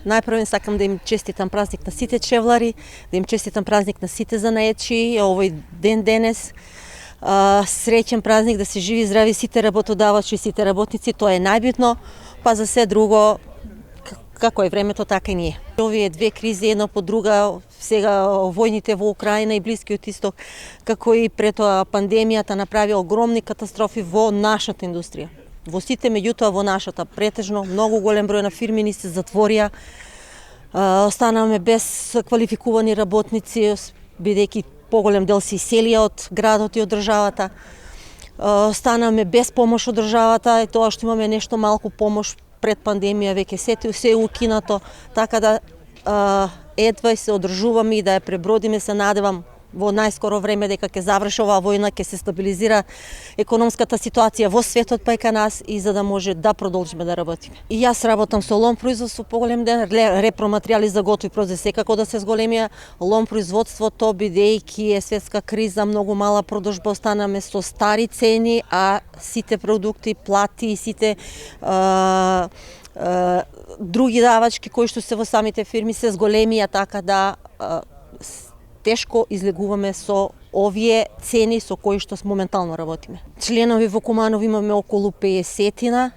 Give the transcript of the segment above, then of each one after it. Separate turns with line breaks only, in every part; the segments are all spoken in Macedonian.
Најпрво сакам да им честитам празник на сите чевлари, да им честитам празник на сите занаечи, овој ден денес. Среќен празник, да се живи и здрави сите работодавачи, сите работници, тоа е најбитно, па за се друго, како е времето, така и ние. Овие две кризи, една по друга, сега војните во Украина и Блискиот Исток, како и пред тоа пандемијата направи огромни катастрофи во нашата индустрија. Во сите, меѓутоа во нашата претежно, многу голем број на фирми ни се затворија, останавме без квалификувани работници, бидејќи поголем дел се иселија од градот и од државата. Останавме без помош од државата, и тоа што имаме нешто малку помош пред пандемија, веќе се укинато, така да едва се одржуваме и да ја пребродиме, се надевам во најскоро време дека ќе заврши оваа војна, ќе се стабилизира економската ситуација во светот па и кај нас, и за да може да продолжиме да работиме. И јас работам со лом производство поголем ден, репроматеријали за готови производи секако да се зголемија. Лом производството, бидејќи е светска криза, многу мала продажба, останаме со стари цени, а сите продукти, плати и сите други давачки кои што се во самите фирми се зголемија, така да тешко излегуваме со овие цени со кои што моментално работиме. Членови во Куманово имаме околу 50-тина,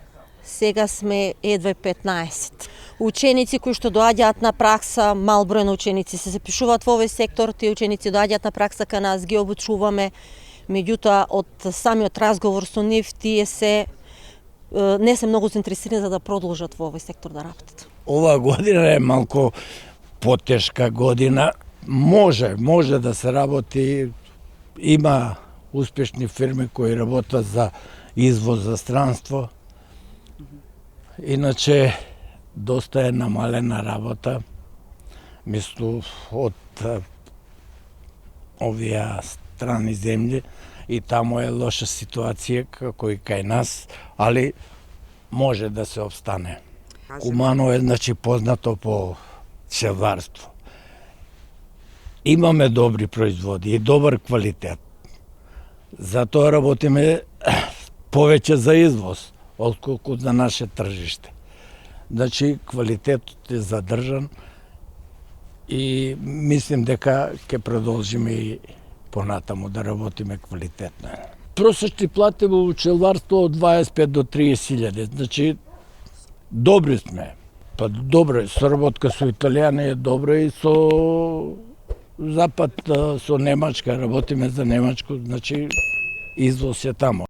сега сме едва 15. Ученици кои што доаѓаат на пракса, мал број на ученици се запишуваат во овој сектор, тие ученици доаѓаат на пракса кај нас, ги обучуваме, меѓутоа од самиот разговор со нив тие не се многу заинтересирани за да продолжат во овој сектор да работат.
Ова година е малку потешка година. Може да се работи, има успешни фирми кои работат за извоз за странство. Иначе доста е намалена работа, мислу од овие страни земји, и таму е лоша ситуација како и кај нас, али може да се обстане. Куманово е познато по чевларство. Имаме добри производи и добар квалитет. Затоа работиме повеќе за извоз, отколку за наше тржиште. Значи, квалитетот е задржан и мислим дека ќе продолжиме и понатаму да работиме квалитетно. Просечни плати во пчеларство од 25 до 30.000, значи добри сме. Па добро, соработка со италијани е добра и со Запад, со Немачка, работиме за Немачко, значи извоз е тамо.